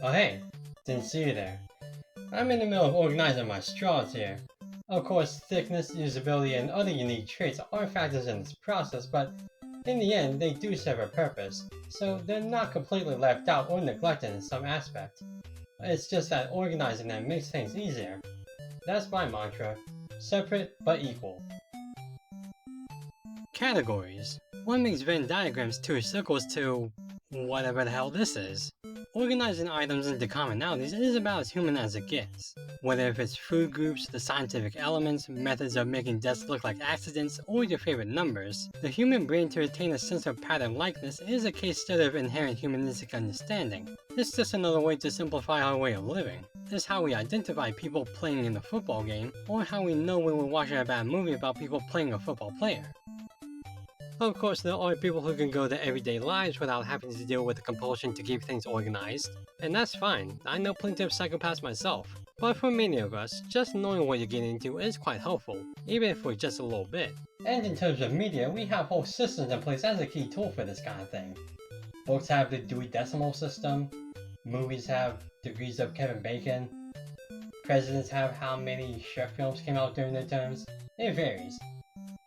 Oh hey, didn't see you there. I'm in the middle of organizing my straws here. Of course, thickness, usability, and other unique traits are factors in this process, but in the end, they do serve a purpose, so they're not completely left out or neglected in some aspect. It's just that organizing them makes things easier. That's my mantra. Separate but equal. Categories. One makes Venn diagrams 2 circles to whatever the hell this is. Organizing items into commonalities is about as human as it gets. Whether if it's food groups, the scientific elements, methods of making deaths look like accidents, or your favorite numbers, the human brain to retain a sense of pattern likeness is a case study of inherent humanistic understanding. It's just another way to simplify our way of living. It's how we identify people playing in a football game, or how we know when we're watching a bad movie about people playing a football player. Of course, there are people who can go their everyday lives without having to deal with the compulsion to keep things organized, and that's fine. I know plenty of psychopaths myself. But for many of us, just knowing what you're getting into is quite helpful, even if for just a little bit. And in terms of media, we have whole systems in place as a key tool for this kind of thing. Books have the Dewey Decimal System, movies have degrees of Kevin Bacon, presidents have how many chef films came out during their terms. It varies.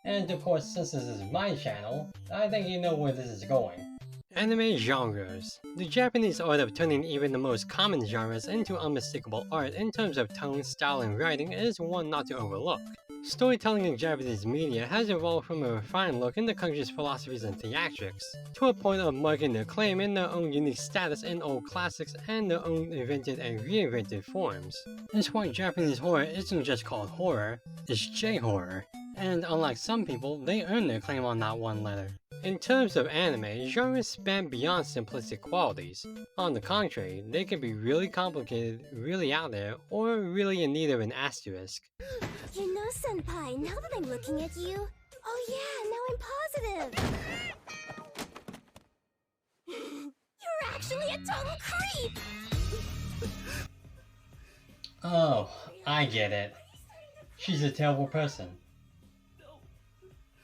And of course, since this is my channel, I think you know where this is going. Anime genres. The Japanese art of turning even the most common genres into unmistakable art in terms of tone, style, and writing is one not to overlook. Storytelling in Japanese media has evolved from a refined look in the country's philosophies and theatrics, to a point of marking their claim in their own unique status in old classics and their own invented and reinvented forms. It's why Japanese horror isn't just called horror, it's J-horror. And unlike some people, they earn their claim on that one letter. In terms of anime, genres span beyond simplistic qualities. On the contrary, they can be really complicated, really out there, or really in need of an asterisk. You know, Senpai, now that I'm looking at you... Oh yeah, now I'm positive! You're actually a total creep! Oh, I get it. She's a terrible person.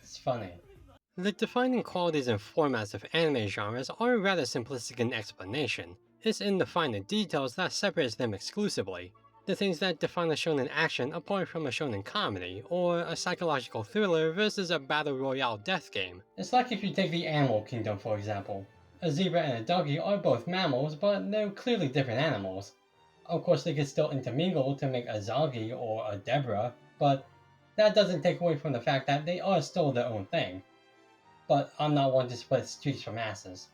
It's funny. The defining qualities and formats of anime genres are rather simplistic in explanation. It's in the finer details that separates them exclusively. The things that define a shonen action apart from a shonen comedy, or a psychological thriller versus a battle royale death game. It's like if you take the animal kingdom for example. A zebra and a donkey are both mammals, but they're clearly different animals. Of course they can still intermingle to make a Zagi or a Deborah, but that doesn't take away from the fact that they are still their own thing. But I'm not one to split streets from asses.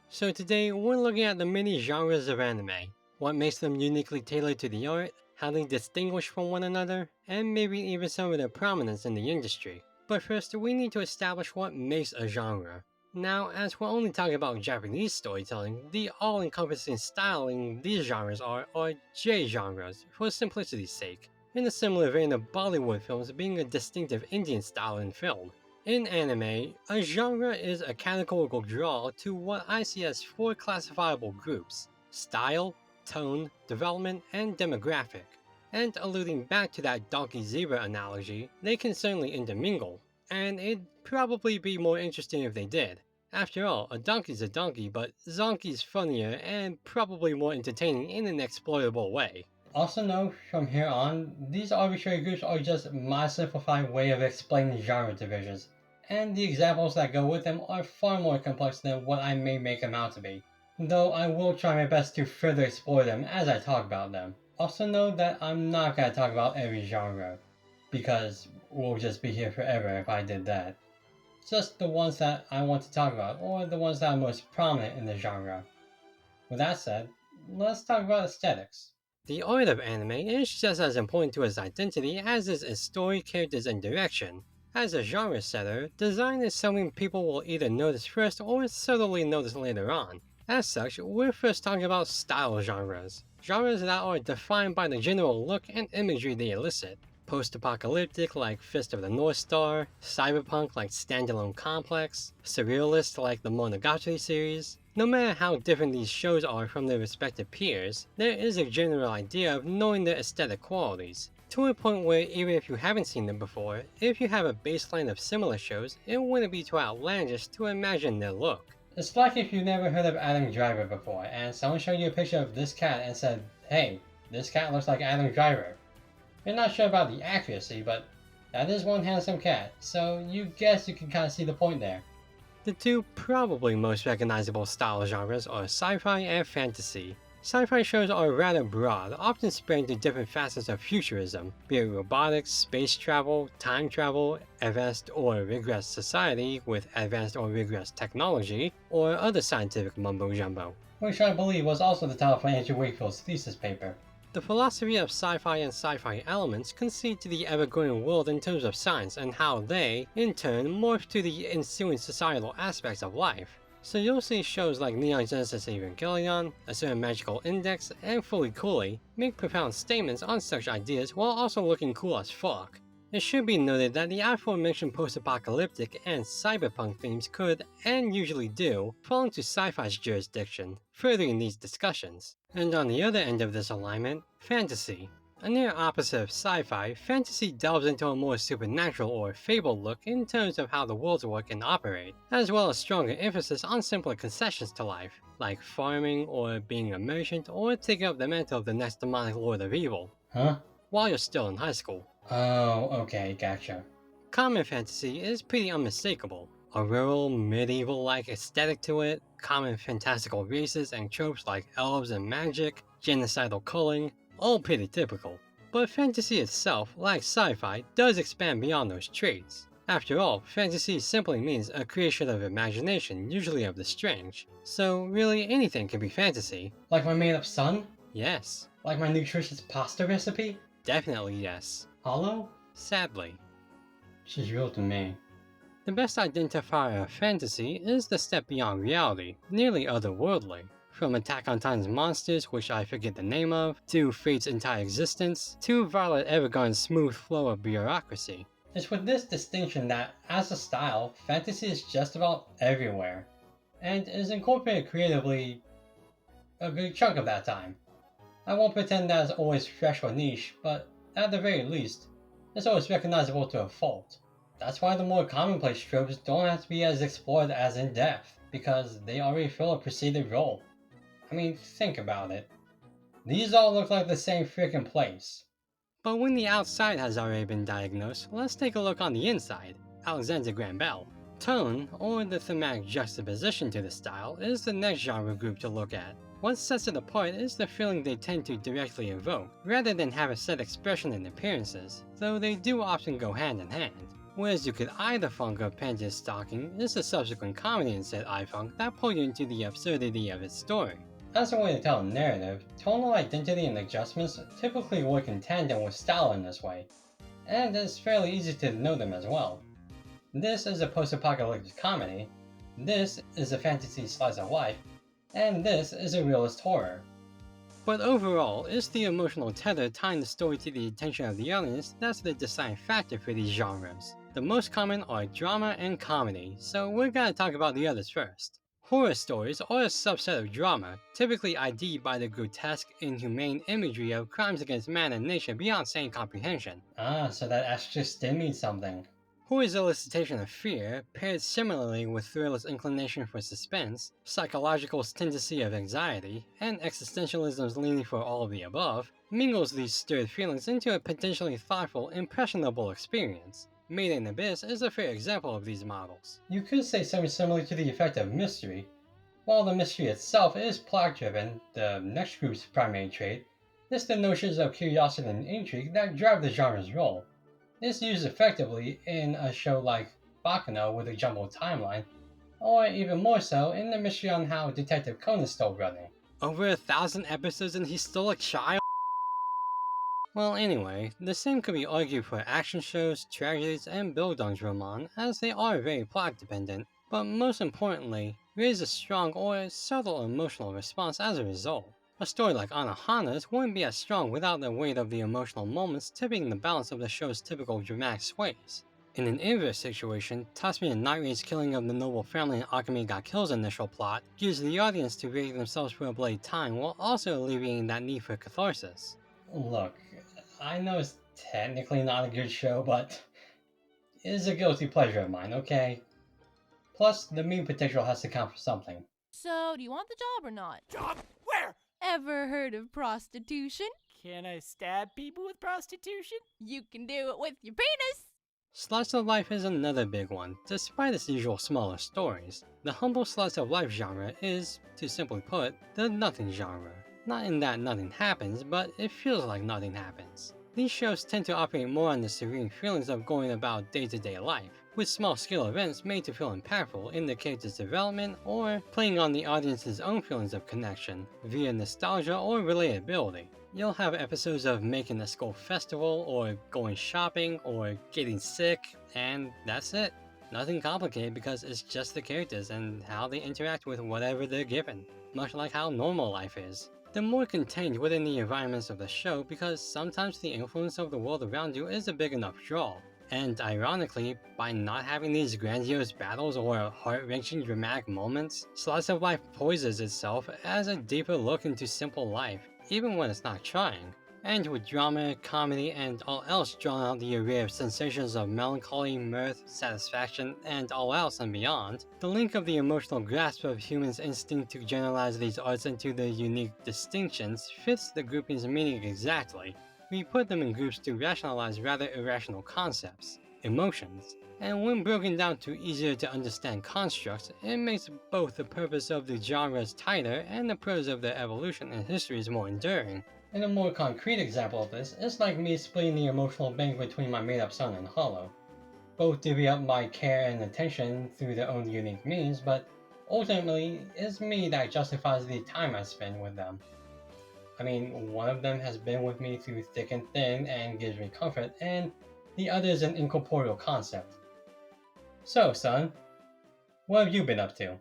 So today, we're looking at the many genres of anime, what makes them uniquely tailored to the art, how they distinguish from one another, and maybe even some of their prominence in the industry. But first, we need to establish what makes a genre. Now, as we're only talking about Japanese storytelling, the all-encompassing styling these genres are J-genres, for simplicity's sake, in a similar vein of Bollywood films being a distinctive Indian style in film. In anime, a genre is a categorical draw to what I see as 4 classifiable groups: style, tone, development, and demographic. And alluding back to that donkey-zebra analogy, they can certainly intermingle, and it'd probably be more interesting if they did. After all, a donkey's a donkey, but Zonky's funnier and probably more entertaining in an exploitable way. Also note, from here on, these arbitrary groups are just my simplified way of explaining genre divisions, and the examples that go with them are far more complex than what I may make them out to be, though I will try my best to further explore them as I talk about them. Also note that I'm not going to talk about every genre, because we'll just be here forever if I did that. Just the ones that I want to talk about, or the ones that are most prominent in the genre. With that said, let's talk about aesthetics. The art of anime is just as important to its identity as is its story, characters, and direction. As a genre setter, design is something people will either notice first or subtly notice later on. As such, we're first talking about style genres. Genres that are defined by the general look and imagery they elicit. Post-apocalyptic like Fist of the North Star, cyberpunk like Standalone Complex, surrealist like the Monogatari series. No matter how different these shows are from their respective peers, there is a general idea of knowing their aesthetic qualities, to a point where even if you haven't seen them before, if you have a baseline of similar shows, it wouldn't be too outlandish to imagine their look. It's like if you've never heard of Adam Driver before, and someone showed you a picture of this cat and said, hey, this cat looks like Adam Driver. You're not sure about the accuracy, but that is one handsome cat, so you guess you can kinda see the point there. The two probably most recognizable style genres are sci-fi and fantasy. Sci-fi shows are rather broad, often spreading to different facets of futurism, be it robotics, space travel, time travel, advanced or regressed society with advanced or regressed technology, or other scientific mumbo-jumbo. Which I believe was also the title for Andrew Wakefield's thesis paper. The philosophy of sci-fi and sci-fi elements concede to the ever-growing world in terms of science and how they, in turn, morph to the ensuing societal aspects of life. So you'll see shows like Neon Genesis Evangelion, A Certain Magical Index, and Fully Coolly make profound statements on such ideas while also looking cool as fuck. It should be noted that the aforementioned post-apocalyptic and cyberpunk themes could, and usually do, fall into sci-fi's jurisdiction, furthering these discussions. And on the other end of this alignment, fantasy. A near opposite of sci-fi, fantasy delves into a more supernatural or fabled look in terms of how the worlds work and operate, as well as stronger emphasis on simpler concessions to life, like farming or being a merchant or taking up the mantle of the next demonic lord of evil. Huh? While you're still in high school. Oh, okay, gotcha. Common fantasy is pretty unmistakable. A rural, medieval-like aesthetic to it, common fantastical races and tropes like elves and magic, genocidal culling, all pretty typical. But fantasy itself, like sci-fi, does expand beyond those traits. After all, fantasy simply means a creation of imagination, usually of the strange. So really anything can be fantasy. Like my made-up sun? Yes. Like my nutritious pasta recipe? Definitely yes. Hollow? Sadly. She's real to me. The best identifier of fantasy is the step beyond reality, nearly otherworldly. From Attack on Titan's monsters, which I forget the name of, to Fate's entire existence, to Violet Evergarden's smooth flow of bureaucracy. It's with this distinction that, as a style, fantasy is just about everywhere, and is incorporated creatively a good chunk of that time. I won't pretend that it's always fresh or niche, but at the very least, it's always recognizable to a fault. That's why the more commonplace tropes don't have to be as explored as in depth, because they already fill a preceded role. I mean, think about it. These all look like the same freaking place. But when the outside has already been diagnosed, let's take a look on the inside. Alexander Graham Bell. Tone, or the thematic juxtaposition to the style, is the next genre group to look at. What sets it apart is the feeling they tend to directly evoke, rather than have a set expression and appearances, though they do often go hand in hand. Whereas you could either funk of Panthea's Stalking is the subsequent comedy in said iFunk that pulled you into the absurdity of its story. As a way to tell a narrative, tonal identity and adjustments typically work in tandem with style in this way, and it's fairly easy to know them as well. This is a post-apocalyptic comedy, this is a fantasy slice of life, and this is a realist horror. But overall, it's the emotional tether tying the story to the attention of the audience that's the deciding factor for these genres. The most common are drama and comedy, so we're gonna talk about the others first. Horror stories are a subset of drama, typically ID'd by the grotesque, inhumane imagery of crimes against man and nature beyond sane comprehension. Ah, so that asterisk did mean something. Horror's elicitation of fear, paired similarly with thriller's inclination for suspense, psychological's tendency of anxiety, and existentialism's leaning for all of the above, mingles these stirred feelings into a potentially thoughtful, impressionable experience. Made in Abyss is a fair example of these models. You could say something similar to the effect of mystery. While the mystery itself is plot-driven, the next group's primary trait, it's the notions of curiosity and intrigue that drive the genre's role. It's used effectively in a show like Baccano with a jumbled timeline, or even more so in the mystery on how Detective Conan stole running. Over 1,000 episodes and he stole a child? Well anyway, the same could be argued for action shows, tragedies, and Bildungsroman, as they are very plot dependent, but most importantly, raise a strong or subtle emotional response as a result. A story like Anohana's wouldn't be as strong without the weight of the emotional moments tipping the balance of the show's typical dramatic sways. In an inverse situation, Tasmi and Night Raid's killing of the noble family in Akame ga Kill's initial plot gives the audience to rate themselves for a blade time while also alleviating that need for catharsis. Look, I know it's technically not a good show, but it is a guilty pleasure of mine, okay? Plus, the meme potential has to count for something. So, do you want the job or not? Job? Where? Ever heard of prostitution? Can I stab people with prostitution? You can do it with your penis! Slice of life is another big one. Despite its usual smaller stories, the humble slice of life genre is, to simply put, the nothing genre. Not in that nothing happens, but it feels like nothing happens. These shows tend to operate more on the serene feelings of going about day-to-day life, with small-scale events made to feel impactful in the character's development or playing on the audience's own feelings of connection via nostalgia or relatability. You'll have episodes of making a school festival, or going shopping, or getting sick, and that's it. Nothing complicated because it's just the characters and how they interact with whatever they're given, much like how normal life is. They're more contained within the environments of the show because sometimes the influence of the world around you is a big enough draw. And ironically, by not having these grandiose battles or heart-wrenching dramatic moments, Slice of Life poises itself as a deeper look into simple life, even when it's not trying. And with drama, comedy, and all else drawn out the array of sensations of melancholy, mirth, satisfaction, and all else and beyond, the link of the emotional grasp of humans' instinct to generalize these arts into their unique distinctions fits the grouping's meaning exactly. We put them in groups to rationalize rather irrational concepts, emotions, and when broken down to easier to understand constructs, it makes both the purpose of the genres tighter and the pros of their evolution and histories more enduring. And a more concrete example of this is like me splitting the emotional bank between my made-up son and Hollow. Both divvy up my care and attention through their own unique means, but ultimately, it's me that justifies the time I spend with them. I mean, one of them has been with me through thick and thin and gives me comfort, and the other is an incorporeal concept. So, son, what have you been up to?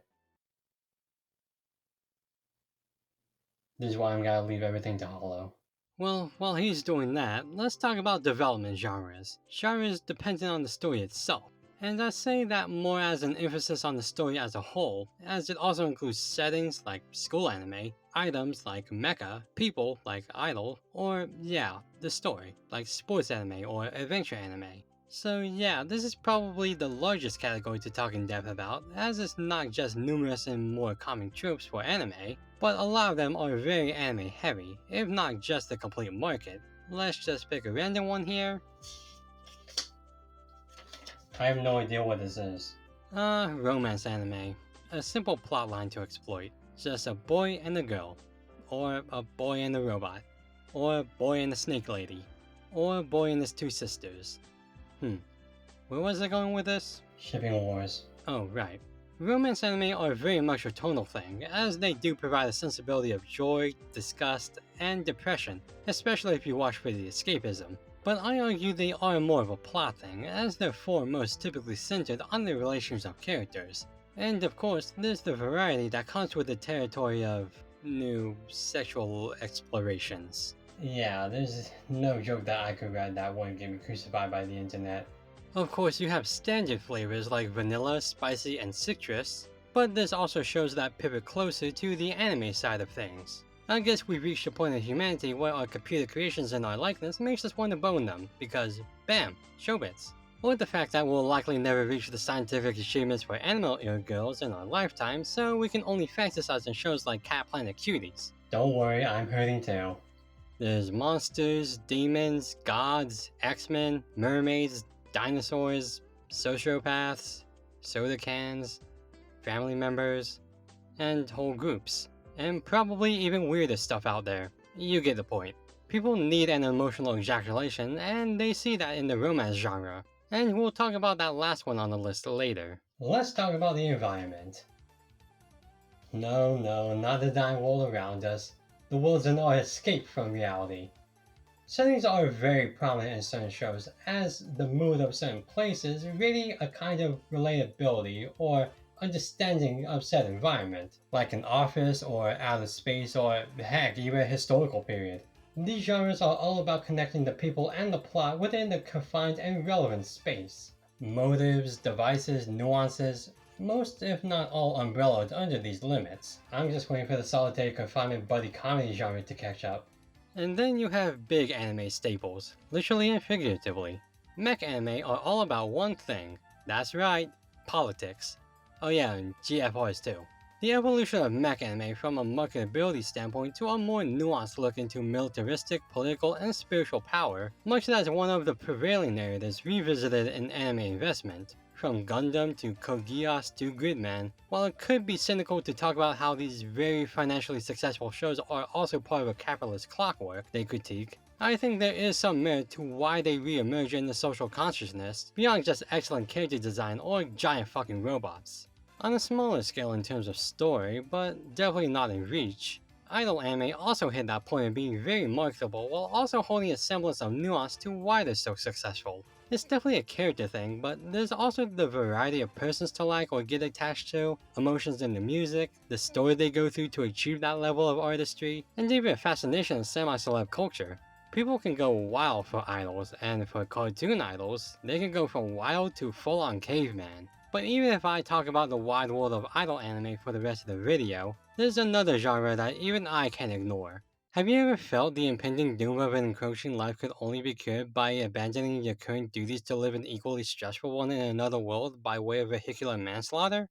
This is why I'm gonna leave everything to Hollow. Well, while he's doing that, let's talk about development genres. Genres dependent on the story itself. And I say that more as an emphasis on the story as a whole, as it also includes settings like school anime, items like mecha, people like idol, or yeah, the story, like sports anime or adventure anime. So yeah, this is probably the largest category to talk in depth about, as it's not just numerous and more common tropes for anime, but a lot of them are very anime heavy, if not just the complete market. Let's just pick a random one here. I have no idea what this is. Romance anime. A simple plotline to exploit. Just a boy and a girl. Or a boy and a robot. Or a boy and a snake lady. Or a boy and his two sisters. Where was I going with this? Shipping wars. Oh, right. Romance anime are very much a tonal thing, as they do provide a sensibility of joy, disgust, and depression, especially if you watch for the escapism. But I argue they are more of a plot thing, as their form most typically centered on the relations of characters. And of course, there's the variety that comes with the territory of new sexual explorations. Yeah, there's no joke that I could read that wouldn't get me crucified by the internet. Of course, you have standard flavors like vanilla, spicy, and citrus, but there's also shows that pivot closer to the anime side of things. I guess we've reached a point in humanity where our computer creations and our likeness makes us want to bone them, because bam, showbits. Or the fact that we'll likely never reach the scientific achievements for animal-eared girls in our lifetime, so we can only fantasize on shows like Cat Planet Cuties. Don't worry, I'm hurting too. There's monsters, demons, gods, X-Men, mermaids, dinosaurs, sociopaths, soda cans, family members, and whole groups. And probably even weirder stuff out there. You get the point. People need an emotional ejaculation, and they see that in the romance genre. And we'll talk about that last one on the list later. Let's talk about the environment. No, not the dying world around us. The world's an escape from reality. Settings are very prominent in certain shows, as the mood of certain places radiate a kind of relatability or understanding of said environment, like an office or outer space or heck, even a historical period. These genres are all about connecting the people and the plot within the confined and relevant space. Motives, devices, nuances, most if not all umbrellaed under these limits. I'm just waiting for the solitary confinement buddy comedy genre to catch up. And then you have big anime staples, literally and figuratively. Mech anime are all about one thing. That's right, politics. Oh yeah, and GFRs too. The evolution of mech anime from a marketability standpoint to a more nuanced look into militaristic, political, and spiritual power, much as one of the prevailing narratives revisited in anime investment, from Gundam to Code Geass to Gridman. While it could be cynical to talk about how these very financially successful shows are also part of a capitalist clockwork they critique, I think there is some merit to why they re-emerge in the social consciousness, beyond just excellent character design or giant fucking robots. On a smaller scale in terms of story, but definitely not in reach, idol anime also hit that point of being very marketable while also holding a semblance of nuance to why they're so successful. It's definitely a character thing, but there's also the variety of persons to like or get attached to, emotions in the music, the story they go through to achieve that level of artistry, and even a fascination in semi-celeb culture. People can go wild for idols, and for cartoon idols, they can go from wild to full-on caveman. But even if I talk about the wide world of idol anime for the rest of the video, there's another genre that even I can't ignore. Have you ever felt the impending doom of an encroaching life could only be cured by abandoning your current duties to live an equally stressful one in another world by way of vehicular manslaughter?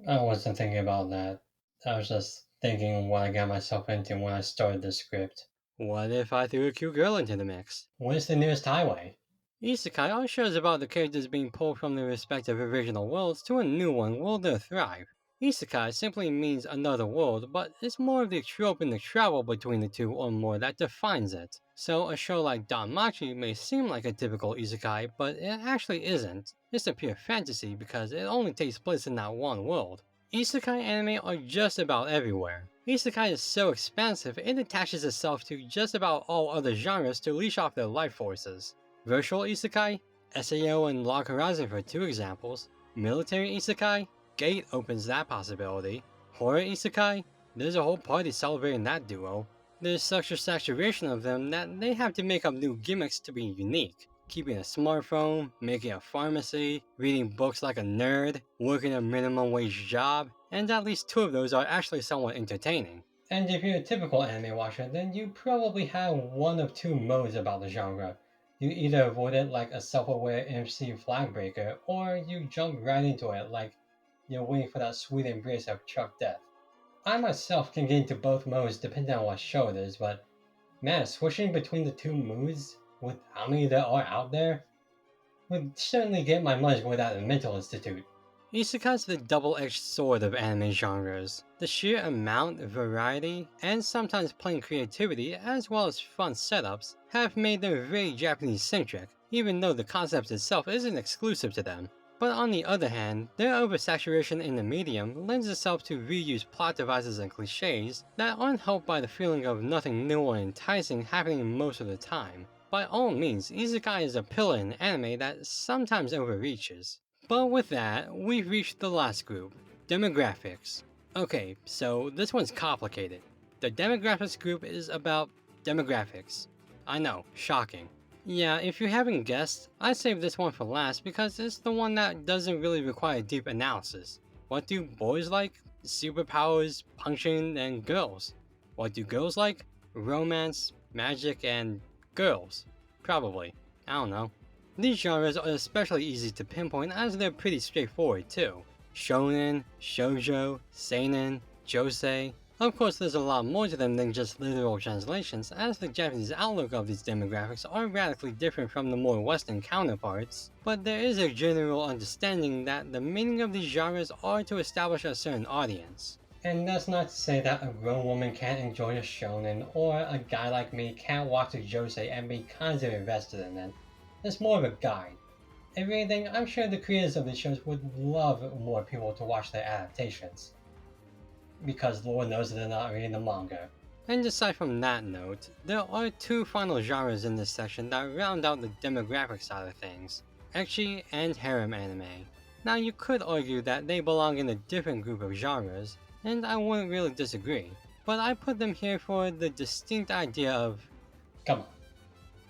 I wasn't thinking about that. I was just thinking what I got myself into when I started the script. What if I threw a cute girl into the mix? Where's the nearest highway? Isekai are shows about the characters being pulled from their respective original worlds to a new one where they'll thrive. Isekai simply means another world, but it's more of the trope and the travel between the two or more that defines it. So a show like Danmachi may seem like a typical isekai, but it actually isn't. It's a pure fantasy because it only takes place in that one world. Isekai anime are just about everywhere. Isekai is so expansive, it attaches itself to just about all other genres to leash off their life forces. Virtual isekai, SAO and Log Horizon for two examples. Military isekai, Gate opens that possibility. Horror isekai, there's a whole party celebrating that duo. There's such a saturation of them that they have to make up new gimmicks to be unique. Keeping a smartphone, making a pharmacy, reading books like a nerd, working a minimum wage job, and at least two of those are actually somewhat entertaining. And if you're a typical anime watcher, then you probably have one of two modes about the genre. You either avoid it like a self-aware MC flag breaker, or you jump right into it like you're waiting for that sweet embrace of Chuck Death. I myself can get into both modes depending on what show it is, but man, switching between the two moods, with how many there are out there, would certainly get my money's worth out of the mental institute. Isekai's the double-edged sword of anime genres. The sheer amount, variety, and sometimes plain creativity, as well as fun setups, have made them very Japanese-centric, even though the concept itself isn't exclusive to them. But on the other hand, their oversaturation in the medium lends itself to reused plot devices and cliches that aren't helped by the feeling of nothing new or enticing happening most of the time. By all means, isekai is a pillar in anime that sometimes overreaches. But with that, we've reached the last group, demographics. Okay, so this one's complicated. The demographics group is about demographics. I know, shocking. Yeah, if you haven't guessed, I saved this one for last because it's the one that doesn't really require deep analysis. What do boys like? Superpowers, punching, and girls. What do girls like? Romance, magic, and girls. Probably. I don't know. These genres are especially easy to pinpoint as they're pretty straightforward too. Shonen, shoujo, seinen, josei. Of course, there's a lot more to them than just literal translations, as the Japanese outlook of these demographics are radically different from the more Western counterparts, but there is a general understanding that the meaning of these genres are to establish a certain audience. And that's not to say that a grown woman can't enjoy a shonen, or a guy like me can't watch a josei and be kind of invested in it. It's more of a guide. If anything, I'm sure the creators of the shows would love more people to watch their adaptations, because Lord knows they're not reading the manga. And aside from that note, there are two final genres in this section that round out the demographic side of things, ecchi and harem anime. Now you could argue that they belong in a different group of genres, and I wouldn't really disagree, but I put them here for the distinct idea of, come on.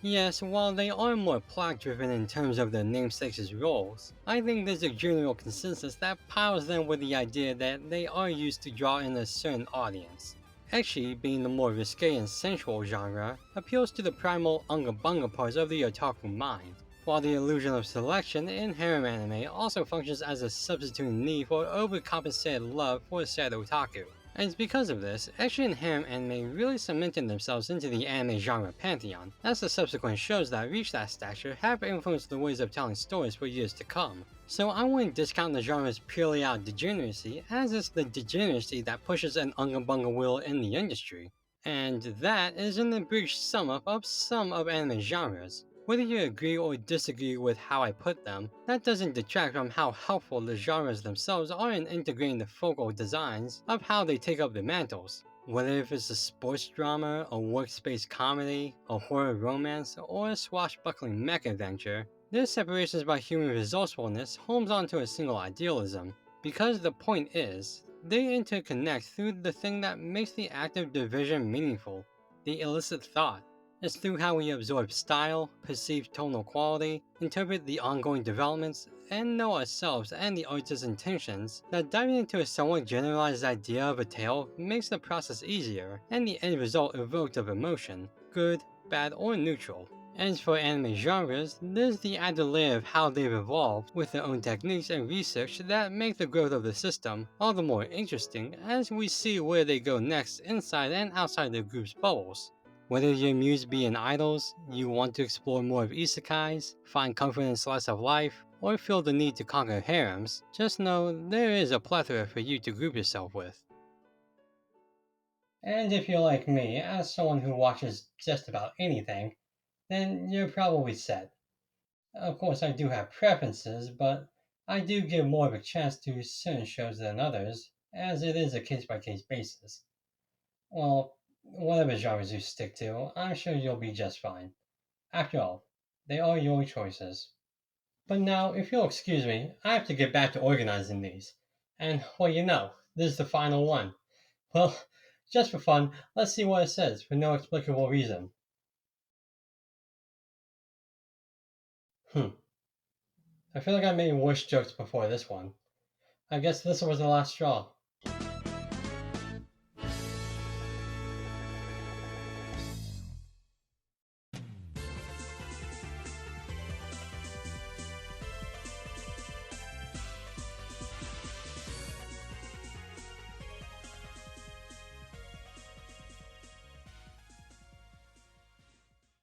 Yes, while they are more plot-driven in terms of their namesakes' roles, I think there's a general consensus that piles them with the idea that they are used to draw in a certain audience. Ecchi, being the more risque and sensual genre, appeals to the primal unga bunga parts of the otaku mind, while the illusion of selection in harem anime also functions as a substituting need for overcompensated love for said otaku. And it's because of this, ecchi and harem anime really cemented themselves into the anime genre pantheon, as the subsequent shows that reach that stature have influenced the ways of telling stories for years to come. So I wouldn't discount the genre's purely out degeneracy, as it's the degeneracy that pushes an unga bunga wheel in the industry. And that is an abridged sum up of some of anime genres. Whether you agree or disagree with how I put them, that doesn't detract from how helpful the genres themselves are in integrating the focal designs of how they take up the mantles. Whether if it's a sports drama, a workspace comedy, a horror romance, or a swashbuckling mech adventure, their separations by human resourcefulness homes onto a single idealism, because the point is, they interconnect through the thing that makes the act of division meaningful, the illicit thought. It's through how we absorb style, perceive tonal quality, interpret the ongoing developments, and know ourselves and the artist's intentions that diving into a somewhat generalized idea of a tale makes the process easier, and the end result evoked of emotion, good, bad, or neutral. As for anime genres, there's the added layer of how they've evolved with their own techniques and research that make the growth of the system all the more interesting as we see where they go next inside and outside the group's bubbles. Whether your muse be in idols, you want to explore more of isekais, find comfort in slice of life, or feel the need to conquer harems, just know there is a plethora for you to group yourself with. And if you're like me, as someone who watches just about anything, then you're probably set. Of course, I do have preferences, but I do give more of a chance to certain shows than others, as it is a case by case basis. Well, whatever genres you stick to, I'm sure you'll be just fine. After all, they are your choices. But now, if you'll excuse me, I have to get back to organizing these. And, well, this is the final one. Well, just for fun, let's see what it says for no explicable reason. I feel like I made worse jokes before this one. I guess this was the last straw.